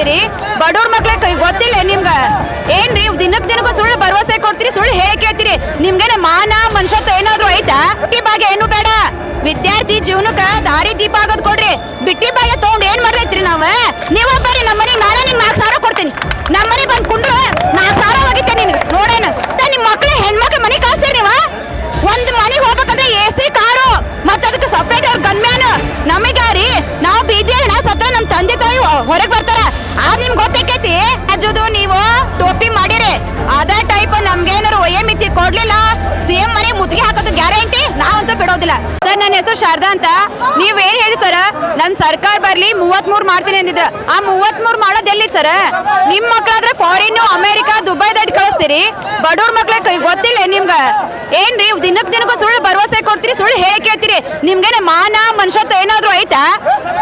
ಕೊಡ್ತೀರಿ, ಬಡವ್ರ ಮಕ್ಳಿಗೆ ಗೊತ್ತಿಲ್ಲ ನಿಮ್ಗ ಏನ್ರಿ? ದಿನಕ್ಕೂ ಸುಳ್ಳು ಭರವಸೆ ಕೊಡ್ತೀರಿ, ಸುಳ್ಳು ಹೇಳಿ ಕೇಳ್ತೀರಿ. ನಿಮ್ಗೇನೆ ಮಾನ ಮನುಷ್ಯತ್ವ ಏನಾದ್ರು ಐತಾ? ಬಿಟ್ಟಿ ಭಾಗ್ಯ ಏನು ಬೇಡ, ವಿದ್ಯಾರ್ಥಿ ಜೀವನಕ್ಕ ದಾರಿ ದೀಪ ಆಗೋದ್ ಕೊಡ್ರಿ. ಬಿಟ್ಟಿ ಭಾಗ್ಯ ತಗೊಂಡ್ ಏನ್ ಮಾಡ್ದೈತ್ರಿ ನಾವ್? ನೀವ ಬರ್ರಿ ನಮ್ಮ ಮನೆಗೆ, ನಾಳೆ ನಿನ್ 4,000 ಕೊಡ್ತೀನಿ. ನಮ್ಮ ಮನೆಗೆ ಬಂದ್ ಕುಂಡ್ರು 4,000 ಹೋಗಿತ್ತೆ ನಿನ್ಗೆ ನೋಡೋಣ. ನಿಮ್ ಮಕ್ಳು ಹೆಣ್ಮಕ್ಳು ಮನೆ ಕಳಿಸ್ತೀರಿ ನೀವ? ಒಂದ್ ಮನೆಗೆ ಹೋಗ್ಬೇಕಂದ್ರೆ AC ಕಾರು ಮತ್ತೆ ಅದಕ್ಕೆ ಸಪ್ರೇಟ್ ಅವ್ರ ಗನ್ಮ್ಯಾನ್. ನಮಗಾರಿ ನಾವು ಬೀದಿ ಹಣ ಸತ್ರ ನಮ್ ತಂದೆ ತಾಯಿ ಹೊರಗೆ ಬರ್ತಾರ, ಆದ್ ನಿಮ್ಗೆ ಗೊತ್ತೈತಿ. ಅಜುದು ನೀವು ಟೋಪಿ ಮಾಡಿರಿ, ಅದೇ ಟೈಪ್ ನಮ್ಗೇನಾರು ಮಿತಿ ಕೊಡ್ಲಿಲ್ಲ, CM ಮನೆ ಮುತ್ತಿಗೆ ಹಾಕೋದು ಗ್ಯಾರಂಟಿ, ನಾವಂತೂ ಬಿಡೋದಿಲ್ಲ. ಸರ್ ನನ್ನ ಹೆಸರು ಶಾರದಾ ಅಂತ. ನೀವ್ ಏನ್ ಹೇಳಿ ಸರ್, ನನ್ ಸರ್ಕಾರ ಬರ್ಲಿ 33 ಮಾಡ್ತೀನಿ ಅಂದಿದ್ರ, ಆ 33 ಮಾಡೋದ್ ಎಲ್ಲಿ ಸರ್? ನಿಮ್ ಮಕ್ಳಾದ್ರೆ ಫಾರಿನ್, ಅಮೆರಿಕಾ, ದುಬೈ ದಾಟಿ ಕಳಿಸ್ತೀರಿ, ಬಡವ್ರ ಮಕ್ಳಿಗೆ ಗೊತ್ತಿಲ್ಲ ನಿಮ್ಗ ಏನ್ರಿ? ದಿನಕ್ಕೂ ಸುಳ್ಳು ಭರವಸೆ ಕೊಡ್ತೀರಿ, ಸುಳ್ಳು ಹೇಳಿ ಕೇಳ್ತೀರಿ. ನಿಮ್ಗೇನೆ ಮಾನ ಮನುಷ್ಯತ್ವ ಏನಾದ್ರು ಐತಾ?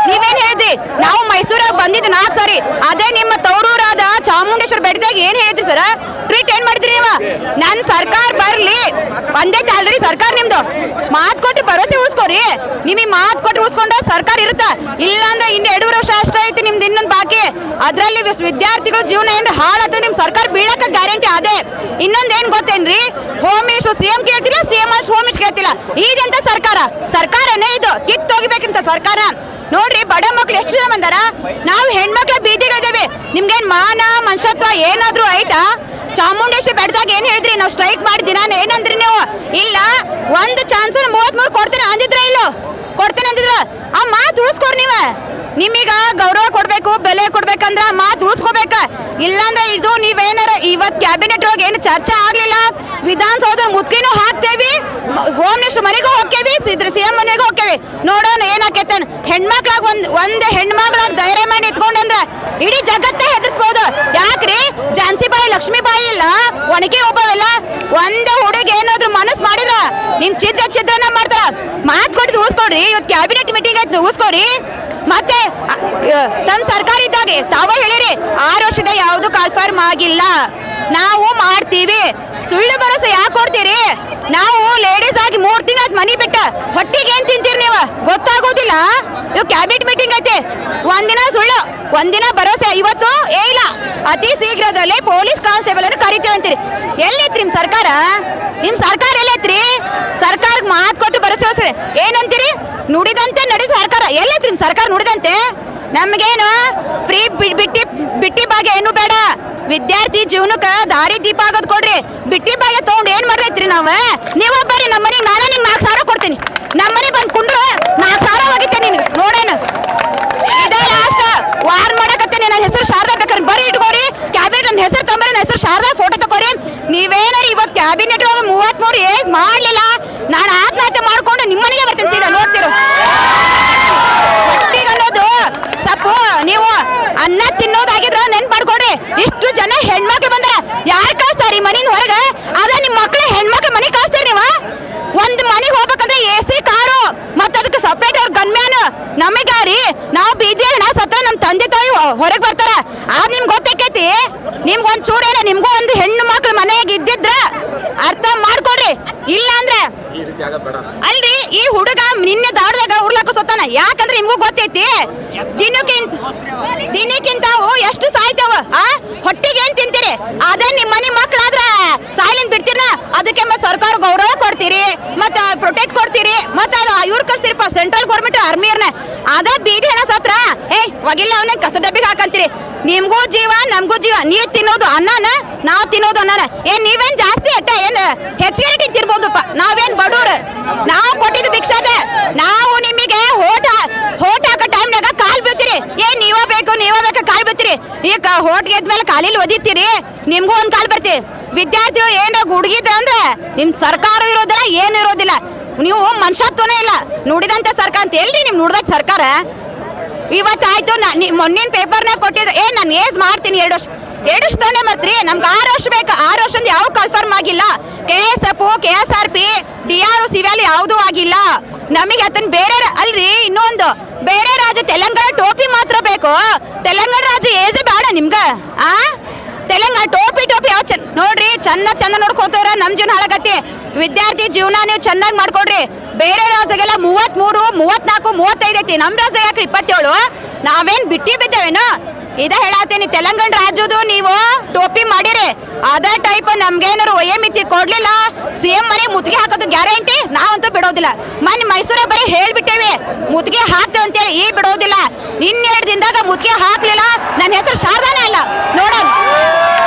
ನೀವೇನ್ ಹೇಳಿದ್ರಿ? ನಾವು ಮೈಸೂರಾಗ ಬಂದಿದ್ದು 4 ಸಾರಿ, ಅದೇ ನಿಮ್ಮ ತವರೂರಾದ ಚಾಮುಂಡೇಶ್ವರಿ ಬೆಟ್ಟದಾಗ ಏನ್ ಹೇಳಿದ್ರಿ ಸರ್? ಟ್ರೀಟ್ ಏನ್ ಮಾಡಿದ್ರಿ ನೀವು? ನನ್ ಸರ್ಕಾರ ಬರ್ಲಿ ಬಂದೈತೆ ಆಲ್ರೆಡಿ ಸರ್ಕಾರ ನಿಮ್ದು. ಮಾತು ಕೊಟ್ಟು ಭರವಸೆ ಉಳಿಸ್ಕೋರಿ. ನಿಮಗೆ ಮಾತು ಕೊಟ್ಟು ಉಳಿಸ್ಕೊಂಡ ಸರ್ಕಾರ ಇರುತ್ತ, ಇಲ್ಲಾಂದ್ರೆ ಇನ್ನು 2 ವರ್ಷ ಅಷ್ಟೇ ಐತಿ ನಿಮ್ದು ಇನ್ನೊಂದು ಬಾಕಿ. ಅದ್ರಲ್ಲಿ ವಿದ್ಯಾರ್ಥಿಗಳು ಜೀವನ ಏನ್ರ ಹಾಳಾದ ನಿಮ್ ಸರ್ಕಾರ ಬೀಳಕ ಗ್ಯಾರಂಟಿ ಅದೇ. ಇನ್ನೊಂದ್ ಏನ್ ಗೊತ್ತೇನ್ರಿ? ಹೋಮ್ ಮಿನಿಸ್ಟರ್ CM ಕೇಳ್ತಿಲ್ಲ, CM ಹೋಮ್ ಮಿನಿಸ್ಟರ್ ಕೇಳ್ತಿಲ್ಲ. ಇದಂತ ಸರ್ಕಾರನೇ ಇದು, ಕಿತ್ತೋಗಿಬೇಕಂತ ಸರ್ಕಾರ. ನೋಡ್ರಿ ಬಡ ಮಕ್ಳು ಎಷ್ಟು ಜನ ಬಂದಾರ, ನಾವು ಹೆಣ್ಮಕ್ಳ ಬೀದಿಗಳಿದ್ದೇವೆ. ನಿಮ್ಗೇನ್ ಮಾನ ಮನುಷ್ಯತ್ವ ಏನಾದ್ರು ಐತಾ? ಚಾಮುಂಡೇಶ್ವರಿ ಬೆಟ್ಟದಾಗ ಏನ್ ಹೇಳಿದ್ರಿ? ನಾವು ಸ್ಟ್ರೈಕ್ ಮಾಡಿದಿನ ಏನಂದ್ರಿ ನೀವು? ಇಲ್ಲ ಒಂದು ಚಾನ್ಸ್ 33 ಕೊಡ್ತೇನೆ ಅಂದಿದ್ರ, ಇಲ್ಲೋ ಕೊಡ್ತೇನೆ ಅಂದಿದ್ರ. ಆ ಮಾತು ಉಳಿಸ್ಕೋರ್ ನೀವ. ನಿಮಗ ಗೌರವ ಕೊಡ್ಬೇಕು, ಬೆಲೆ ಕೊಡ್ಬೇಕಂದ್ರ ಮಾತು ಉಳಿಸ್ಕೋಬೇಕ. ಇಲ್ಲಾಂದ್ರೆ ಇದು ನೀವೇನಾರ ಇವತ್ ಕ್ಯಾಬಿನೆಟ್ ಒಳಗೆ ಏನು ಚರ್ಚೆ ಆಗ್ಲಿಲ್ಲ, ವಿಧಾನಸೌಧ ಮುತ್ಕಿನೂ ಹಾಕ್ತೇವಿ, ಹೋಮ್ ಮಿನಿಸ್ಟರ್ ಮನೆಗೂ ಹೋಗ್ತೇವಿ, CM ಮನೆಗೂ ಹೋಗ್ತೇವಿ. ನೋಡೋಣ ಏನಾಕೈತೆ. ಹೆಣ್ಮಕ್ಳಾಗ ಒಂದ್ ಹೆಣ್ಮಕ್ಳಾಗ ಧೈರ್ಯ ಮಾಡಿ ನಿಂತ್ಕೊಂಡಂದ್ರ ಇಡೀ ಜಗತ್ತೇ ಹೆದರ್ಸ್ಬೋದು. ಯಾಕ್ರಿ? ಝಾನ್ಸಿಬಾಯಿ ಲಕ್ಷ್ಮೀಬಾಯಿ ಇಲ್ಲ, ಒಣಗಿ ಒಬ್ಬವೆಲ್ಲ. ಒಂದ್ ಹುಡುಗಿ ಏನಾದ್ರು ಮನಸ್ಸು ಮಾಡಿದ್ರ ನಿಮ್ ಚಿತ್ರನ ಮಾಡ್ತಾರ. ಮಾತು ಕೊಟ್ಟು ಉಳಿಸ್ಕೊಡ್ರಿ. ಇವತ್ತು ಕ್ಯಾಬಿನೆಟ್ ಮೀಟಿಂಗ್ ಆಯ್ತು, ಉಳಿಸ್ಕೊಡ್ರಿ. ಮತ್ತೆ ತಮ್ಮ ಸರ್ಕಾರ ಇದ್ದಾಗೆ ತಾವ ಹೇಳಿರಿ 6 ವರ್ಷದ ಯಾವುದು ಕನ್ಫರ್ಮ್ ಆಗಿಲ್ಲ, ನಾವು ಮಾಡ್ತೀವಿ. ಸುಳ್ಳು ಭರವಸೆ ಯಾಕೆ ಕೊಡ್ತೀರಿ? ನಾವು ಲೇಡೀಸ್ ಆಗಿ 3 ತಿಂಗಳ ಮನಿ ಬಿಟ್ಟ ಹೊಟ್ಟಿಗೆ ಏನ್ ತಿಂತೀರಿ ನೀವು? ಗೊತ್ತಾಗೋದಿಲ್ಲ. ಇವ್ ಕ್ಯಾಬಿನೆಟ್ ಮೀಟಿಂಗ್ ಐತೆ, ಒಂದಿನ ಸುಳ್ಳು ಒಂದಿನ ಭರವಸೆ. ಇವತ್ತು ಇಲ್ಲ, ಅತಿ ಶೀಘ್ರದಲ್ಲಿ ಪೊಲೀಸ್ ಕಾನ್ಸ್ಟೇಬಲ್ ಅನ್ನು ಕರಿತೇವೆ ಅಂತೀರಿ. ಎಲ್ಲೈತ್ರಿ ನಿಮ್ ಸರ್ಕಾರ? ನಿಮ್ ಸರ್ಕಾರ ಎಲ್ಲೈತ್ರಿ? ಸರ್ಕಾರಕ್ಕೆ ಮಾತು ಕೊಟ್ಟು ಭರವಸೆ ಏನಂತೀರಿ? ನುಡಿದಂತೆ ನಡೆದ ಸರ್ಕಾರ ಎಲ್ಲೈತ್ರಿ ನಿಮ್ ಸರ್ಕಾರ? ನುಡಿದಂತೆ ನಮ್ಗೇನು ಫ್ರೀ ಬಿಟ್ಟಿ ಭಾಗ್ಯ ಏನು ಬೇಡ, ವಿದ್ಯಾರ್ಥಿ ಜೀವನಕ್ಕ ದಾರಿ ದೀಪ ಆಗೋದ್ ಕೊಡ್ರಿ. ಬಿಟ್ಟಿ ಭಾಗ್ಯ ತಗೊಂಡ್ ಏನ್ ಮಾಡ್ದೈತ್ರಿ ನಾವ್? ನೀವ ಬರ್ರಿ ನಮ್ಮ ಮನೆಗೆ, ನಾಳೆ ನಿಮ್ಗೆ 4,000 ಕೊಡ್ತೀನಿ. ನಮ್ಮ ಮನೆ ಬಂದ್ ಕುಂಡ್ರು 4,000 ಹೋಗಿತ್ತೆ ನಿನ್ಗೆ ನೋಡೋಣ. ಇದೇ ಲಾಸ್ಟ್ ವಾರ್ ಮಾಡಕತ್ತೇನೆ. ನನ್ನ ಹೆಸರು ಶಾರದಾ, ಬೇಕಾದ್ರೆ ಬರೀ ಇಟ್ಕೋರಿ. ಕ್ಯಾಬಿನೆಟ್ ನನ್ನ ಹೆಸರು ತಂಬರಿ, ನನ್ನ ಹೆಸರು ಶಾರದಾ ಫೋಟೋ ತಗೋರಿ. ನೀವೇನಾರ ಇವತ್ತು ಕ್ಯಾಬಿನೆಟ್ ಒಳಗೆ 33 ಏಜ್ ಮಾಡ್ಲಿಲ್ಲ, ನಾನು ಆತ್ಮಹತ್ಯೆ ಮಾಡ್ಕೊಂಡು ನಿಮ್ಮ ಮನೆಗೆ ಬರ್ತೇನೆ ಸೀದಾ. ನೋಡ್ತಿರು ಅನ್ನೋದು ಸಪ್ಪು. ನೀವು ಅನ್ನ ತಿನ್ನೋದಾಗಿದ್ರ ನೆನ್ಪು ಮಾಡ್ಕೊಡ್ರಿ. ಇಷ್ಟು ಜನ ಹೆಣ್ಮಕ್ಳು ಬಂದಾರ, ಯಾರು ಕಳಿಸ್ತಾರ ಈ ಮನೆಯಿಂದ ಹೊರಗೆ? ಅದ ನಿಮ್ಮ ಮಕ್ಳು ಹೆಣ್ಮಕ್ಳು ಮನೆ ಕಳಿಸ್ತೀರಿ ನೀವು? ಒಂದ್ ಮನೆಗೆ ಹೋಗ್ಬೇಕಂದ್ರೆ AC ಕಾರು ಮತ್ತೆ ಅದಕ್ಕೆ ಸಪ್ರೇಟ್ ಅವ್ರ ಗನ್ಮ್ಯಾನ್. ನಮಗಾರಿ ನಾವು ಬೀದಿ ಹಣ ಸತ್ರ ನಮ್ ತಂದೆ ತಾಯಿ ಹೊರಗೆ ಬರ್ತಾರ, ಆದ್ ನಿಮ್ಗೆ ಗೊತ್ತೈತಿ. ನಿಮ್ಗೆ ಒಂದ್ ಚೂರ ಇಲ್ಲ, ನಿಮ್ಗೂ ಒಂದು ಹೆಣ್ಣು ಮಕ್ಳು ಮನೆಯಾಗ ಇದ್ದಿದ್ರ ಅರ್ಥ ಮಾಡ್ಕೊಡ್ರಿ. ಇಲ್ಲ ಅಂದ್ರೆ ಅಲ್ರಿ, ಈ ಹುಡುಗ ನಿನ್ನೆ ದಾಡ್ದಾಗ ಉರ್ಲಾಕ ಸತ್ತಾನ. ಯಾಕಂದ್ರೆ ನಿಮ್ಗೂ ಗೊತ್ತೈತಿ, ದಿನಕ್ಕಿಂತ ಎಷ್ಟು ಸಾಯ್ತಾವ. ಹೊಟ್ಟಿಗೆ ಏನ್ ತಿಂತೀರಿ? ಅದೇ ನಿಮ್ ಮನೆ ಮಕ್ಳಾದ್ರ ಸಾಯ್ಲಿಂದ ಬಿಡ್ತೀರ, ಅದಕ್ಕೆ ಸರ್ಕಾರ ಗೌರವ ಕೊಡ್ತೀರಿ, ಮತ್ತ ಪ್ರೊಟೆಕ್ಟ್ ಕೊಡ್ತೀರಿ, ಮತ್ತ ಇವ್ರು ಕಳ್ಸ್ತೀರಿಪ್ಪ ಸೆಂಟ್ರಲ್ ಗೌರ್ಮೆಂಟ್ ಆರ್ಮಿಯರ್ನ. ಅದ ಬೀದಿ ಹಣ ಸತ್ರ ಒಗಿಲ್ಲ ಅವನೇ ಕಸ ಡಬ್ಬಿಗೆ ಹಾಕಂತೀರಿ. ನಿಮ್ಗೂ ಜೀವ ನಮ್ಗೂ ಜೀವ. ನೀವ್ ತಿನ್ನೋದು ಅನ್ನನ, ನಾವ್ ತಿನ್ನೋದು ಅನ್ನನ. ಏನ್ ನೀವೇನ್ ಜಾಸ್ತಿ ಏನ್ ಹೆಚ್ಚಿಗೆ ತಿಂತಿರ್ಬೋದಪ್ಪ, ನಾವೇನ್ ಬಡವ್ರು. ನಾವು ಕೊಟ್ಟಿದ್ದು ಭಿಕ್ಷಾದ. ನಾವು ನಿಮಗೆ ಹೋಟ ಹಾಕೋ ಟೈಮ್ನಾಗ ಕಾಲ್ ಬೀಳ್ತೀರಿ. ನೀವ ಬೇಕು ಕಾಲ್ ಬೀಳ್ತೀರಿ. ಈಗ ಹೋಟ್ ಗೆದ್ಮೇಲೆ ಕಾಲಿಲ್ ಒದಿತೀರಿ, ನಿಮ್ಗೂ ಒಂದ್ ಕಾಲ್ ಬರ್ತೀರಿ. ವಿದ್ಯಾರ್ಥಿಗಳು ಏನಾರ ಗುಡ್ಗಿದ್ರ ಅಂದ್ರೆ ನಿಮ್ ಸರ್ಕಾರ ಇರೋದಿಲ್ಲ, ಏನು ಇರೋದಿಲ್ಲ. ನೀವು ಮನುಷ್ಯತ್ವನೇ ಇಲ್ಲ. ನುಡಿದಂತ ಸರ್ಕಾರ ಅಂತ ಎಲ್ರಿ ನಿಮ್ ನುಡ್ದ ಸರ್ಕಾರ? ಇವತ್ತಾಯ್ತು, ಮೊನ್ನಿನ ಪೇಪರ್ನಾಗ ಕೊಟ್ಟಿದ್ರು ನಾನು ಏಜ್ ಮಾಡ್ತೀನಿ 2 ವರ್ಷ. 2 ವರ್ಷದವನ್ನೇ ಮರ್ತ್ರಿ. ನಮ್ಗೆ 6 ವರ್ಷ ಬೇಕು. 6 ವರ್ಷದ ಯಾವ ಕನ್ಫರ್ಮ್ ಆಗಿಲ್ಲ. KSF, KSRP, DRO, ಸಿವಿಲ್ ಯಾವುದೂ ಆಗಿಲ್ಲ. ನಮಗೆ ಅದನ್ನ ಬೇರೆ ಅಲ್ರಿ. ಇನ್ನೊಂದು ಬೇರೆ ರಾಜ್ಯ ತೆಲಂಗಾಣ ಟೋಪಿ ಮಾತ್ರ ಬೇಕು. ತೆಲಂಗಾಣ ರಾಜ್ಯ ಏಜ್ ಬೇಡ ನಿಮ್ಗ? ತೆಲಂಗಾಣ ಟೋಪಿ ಯಾವ ನೋಡ್ರಿ, ಚಂದ ನೋಡ್ಕೋತವ್ರ ನಮ್ ಜೀವನ ಹಾಳಾಗತ್ತೆ. ವಿದ್ಯಾರ್ಥಿ ಜೀವನ ನೀವು ಚೆನ್ನಾಗಿ ಮಾಡ್ಕೊಡ್ರಿ. ಬೇರೆ ರಾಜ್ಯಗೆಲ್ಲ 33, 34, 35 ಐತಿ. ನಮ್ ರಾಜ್ಯ ಯಾಕ್ರಿ 27? ನಾವೇನ್ ಬಿಟ್ಟಿ ಬಿದ್ದೇವೇನು? ಇದ ಹೇಳತ್ತೀನಿ. ತೆಲಂಗಾಣ ರಾಜ್ಯದು ನೀವು ಟೋಪಿ ಮಾಡಿರಿ, ಅದೇ ಟೈಪ್ ನಮ್ಗೇನಾರು ಮಿತಿ ಕೊಡ್ಲಿಲ್ಲ, CM ಮನೆ ಮುತ್ತಿಗೆ ಹಾಕೋದು ಗ್ಯಾರಂಟಿ. ನಾವಂತೂ ಬಿಡೋದಿಲ್ಲ. ಮನೆ ಮೈಸೂರ ಬರೀ ಹೇಳ್ಬಿಟ್ಟೇವಿ ಮುತ್ತಿಗೆ ಹಾಕ್ತೇವೆ ಅಂತೇಳಿ, ಈ ಬಿಡೋದಿಲ್ಲ.